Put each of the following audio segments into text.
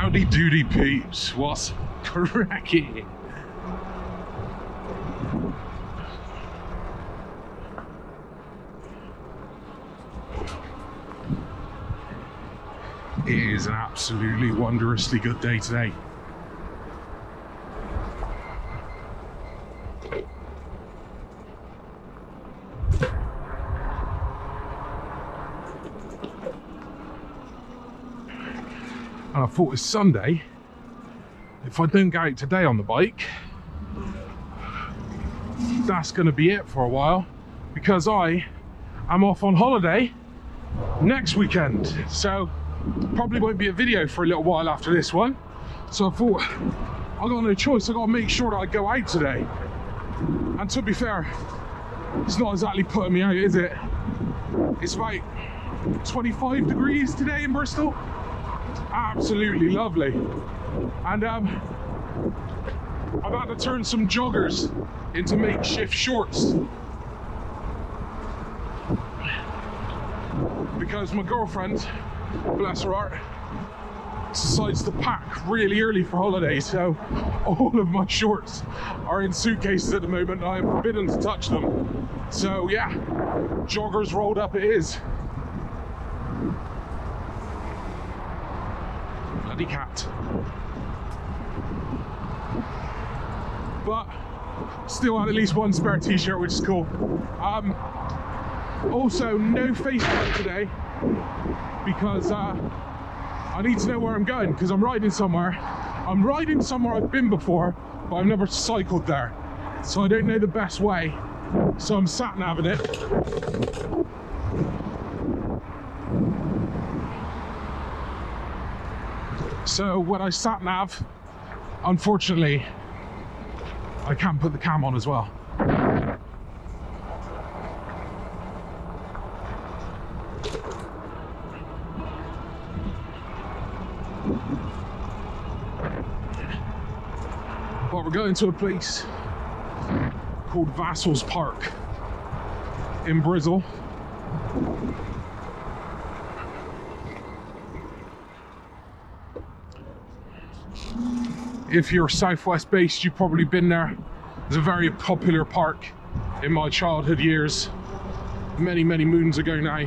Howdy doody peeps, what's cracking? It is an absolutely wondrously good day today. And I thought it's Sunday. If I don't get out today on the bike, that's going to be it for a while, because I am off on holiday next weekend. So probably won't be a video for a little while after this one. So I thought, I got no choice. I got to make sure that I go out today. And to be fair, it's not exactly putting me out, is it? It's about 25 degrees today in Bristol. Absolutely lovely. And I've had to turn some joggers into makeshift shorts because my girlfriend, bless her heart, decides to pack really early for holidays, so all of my shorts are in suitcases at the moment. I am forbidden to touch them. So yeah, joggers rolled up it is. Bloody cat. But still had at least one spare t-shirt, which is cool. Also, no Facebook today because I need to know where I'm going, because I'm riding somewhere. I'm riding somewhere I've been before, but I've never cycled there, so I don't know the best way. So I'm sat-navving it. So when I sat-nav, unfortunately, I can't put the cam on as well. But we're going to a place called Vassals Park in Bristol. If you're Southwest based, you've probably been there. It's a very popular park in my childhood years, many moons ago now.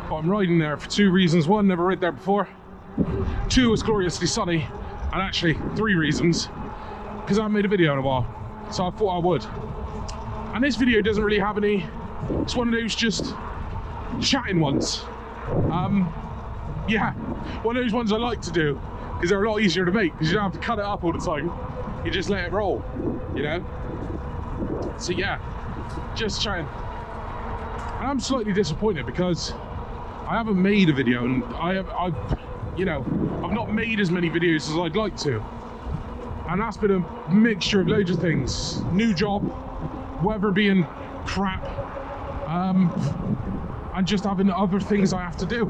But I'm riding there for two reasons. One, never ridden there before. Two, it's gloriously sunny. And actually, three reasons, because I haven't made a video in a while, so I thought I would. And this video doesn't really have any, it's one of those just chatting ones. Yeah, one of those ones I like to do, because they're a lot easier to make, because you don't have to cut it up all the time. You just let it roll, you know? So yeah, just chatting. And I'm slightly disappointed because I haven't made a video, and I've not made as many videos as I'd like to, and that's been a mixture of loads of things. New job, weather being crap, and just having other things I have to do.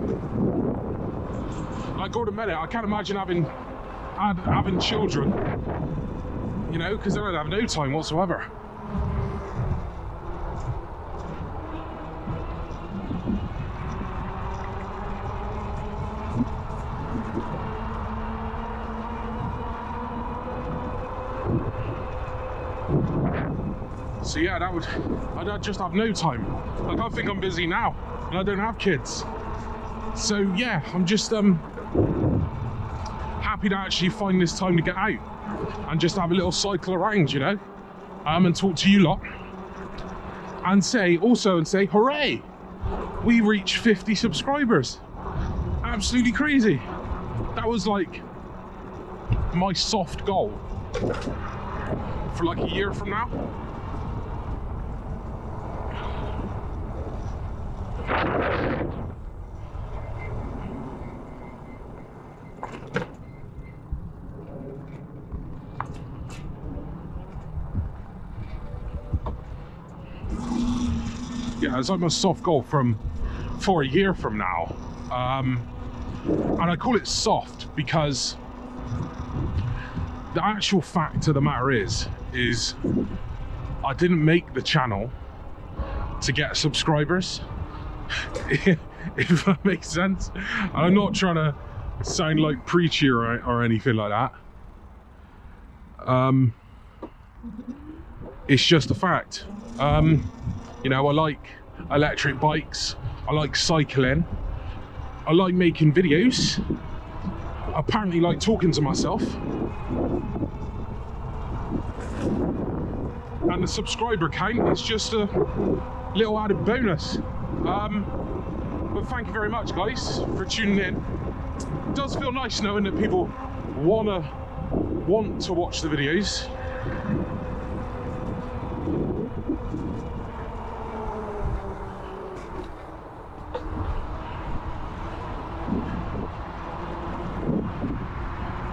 Like Gordon Bennett, I can't imagine having children, you know, because I don't have no time whatsoever. So yeah, I'd just have no time. Like, I think I'm busy now, and I don't have kids. So yeah, I'm just happy to actually find this time to get out and just have a little cycle around, you know, and talk to you lot, and say, hooray, we reached 50 subscribers. Absolutely crazy. That was like my soft goal for like a year from now. Yeah, it's like my soft goal for a year from now. And I call it soft because the actual fact of the matter is I didn't make the channel to get subscribers, if that makes sense. And I'm not trying to sound like preachy or anything like that. It's just a fact. You know, I like electric bikes, I like cycling, I like making videos, I apparently like talking to myself, and the subscriber count is just a little added bonus. But thank you very much, guys, for tuning in. It does feel nice knowing that people want to watch the videos.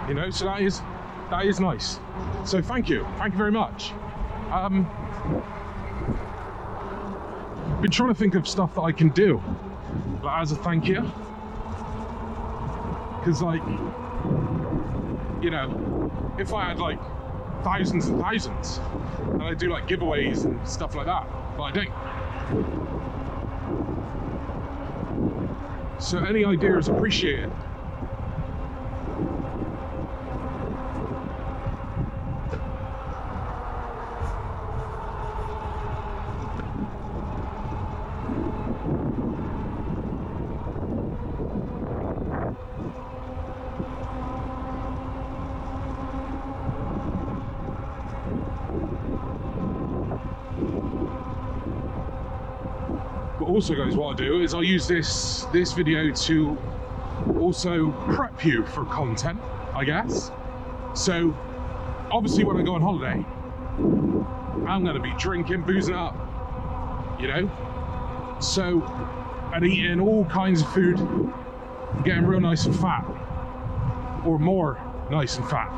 You know, so that is nice. So thank you very much. Been trying to think of stuff that I can do, like, as a thank you, because, like, you know, if I had like thousands and thousands, and I do like giveaways and stuff like that, but I don't. So any idea is appreciated. Also, guys, what I do is I use this video to also prep you for content, I guess. So obviously when I go on holiday, I'm going to be drinking, boozing up, you know, so, and eating all kinds of food, getting real nice and fat, or more nice and fat.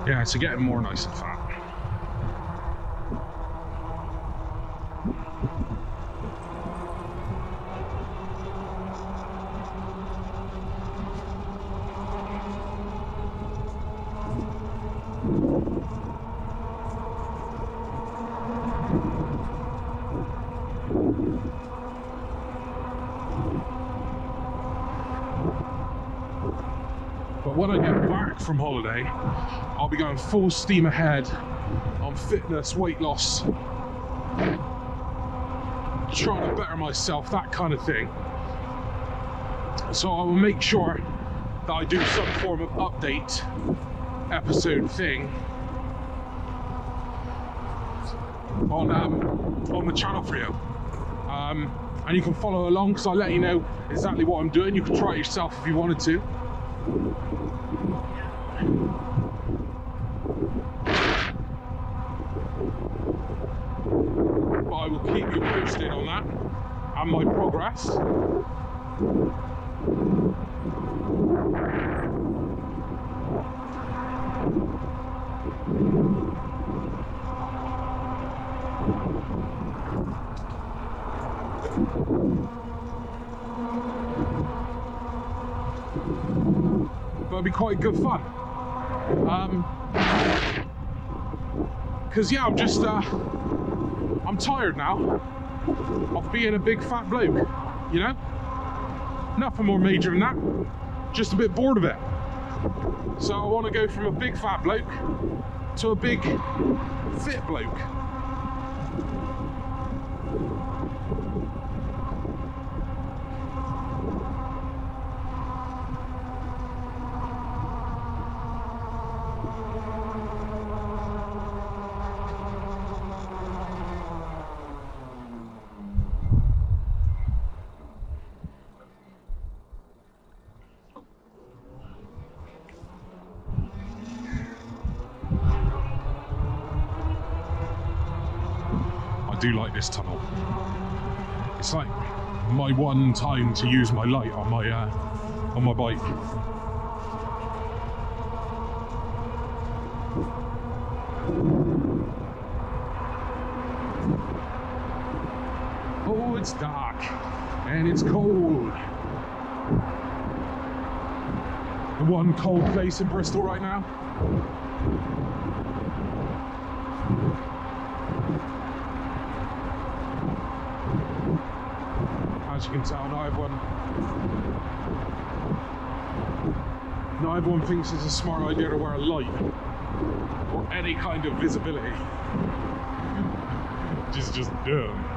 Yeah, so getting more nice and fat. But when I get back from holiday, I'll be going full steam ahead on fitness, weight loss, trying to better myself, that kind of thing. So I will make sure that I do some form of update episode thing on the channel for you. And you can follow along, because I'll let you know exactly what I'm doing. You can try it yourself if you wanted to. But I will keep you posted on that and my progress. But it'll be quite good fun. Because yeah, I'm tired now of being a big fat bloke, you know? Nothing more major than that, just a bit bored of it. So I want to go from a big fat bloke to a big fit bloke. I do like this tunnel. It's like my one time to use my light on my bike. Oh, it's dark and it's cold. The one cold place in Bristol right now. As you can tell, not everyone thinks it's a smart idea to wear a light or any kind of visibility. Just dumb.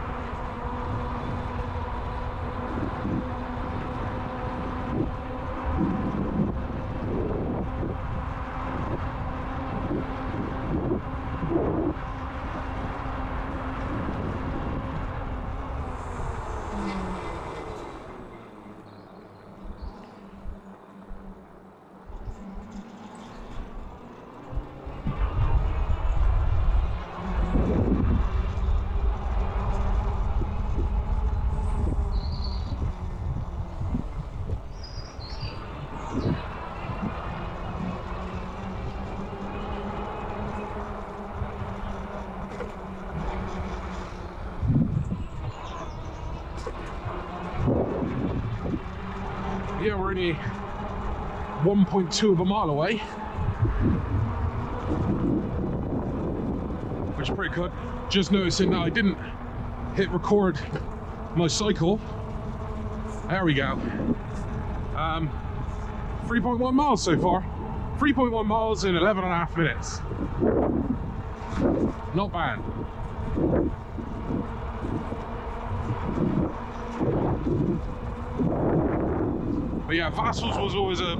Yeah, we're only 1.2 of a mile away, which is pretty good. Just noticing that I didn't hit record my cycle. There we go. 3.1 miles so far. 3.1 miles in 11.5 minutes. Not bad. But yeah, Vassals was always a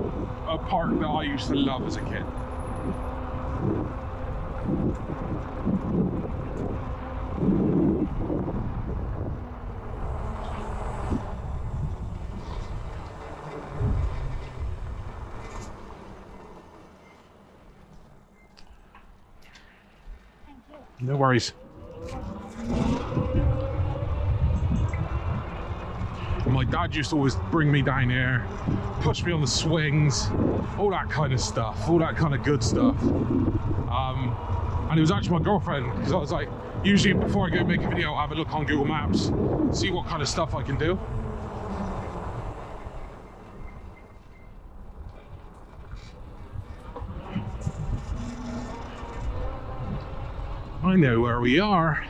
park that I used to love as a kid. No worries. My dad used to always bring me down here, push me on the swings, all that kind of stuff, all that kind of good stuff. And it was actually my girlfriend, because I was like, usually before I go make a video, I'll have a look on Google Maps, see what kind of stuff I can do. I know where we are.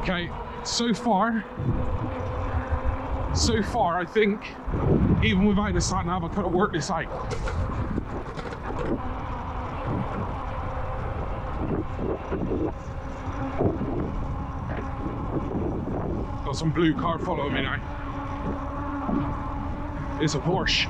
Okay, so far, I think, even without the sat nav, I could have worked this out. Got some blue car following me now. It's a Porsche.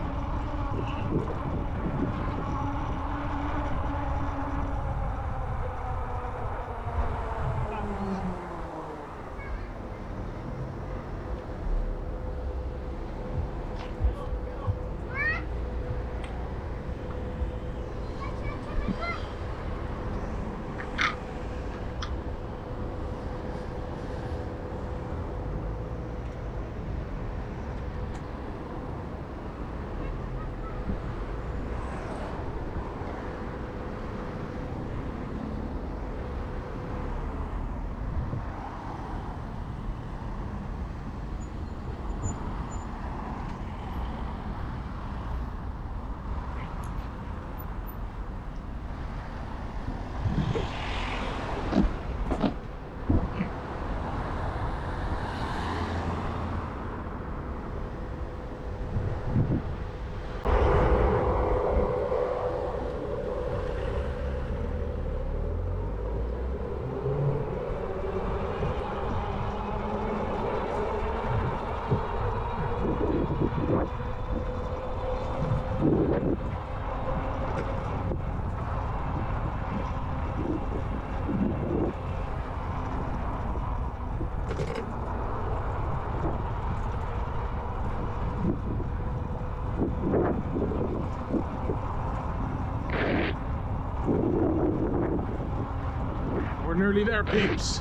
We're nearly there, peeps.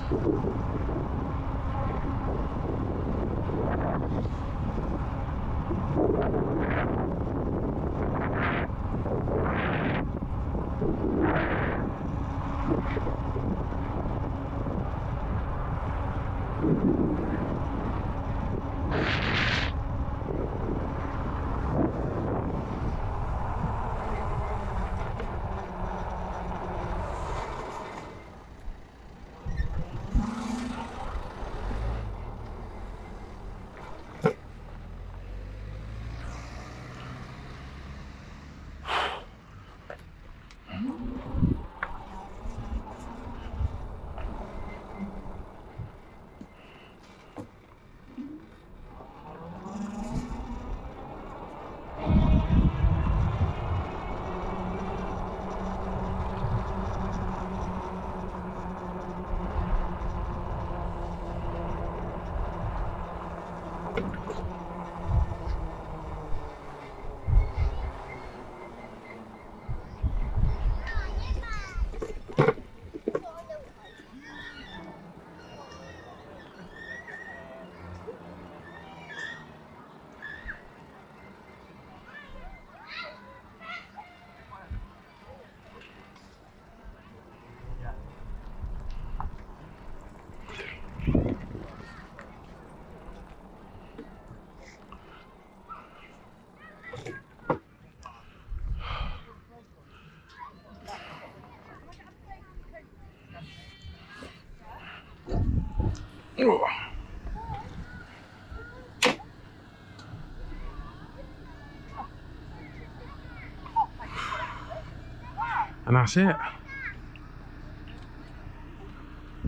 And that's it.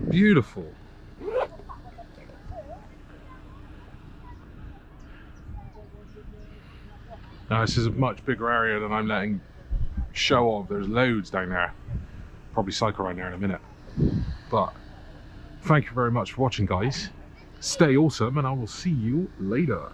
Beautiful. Now this is a much bigger area than I'm letting show of. There's loads down there. Probably cycle around there in a minute. But thank you very much for watching, guys. Stay awesome, and I will see you later.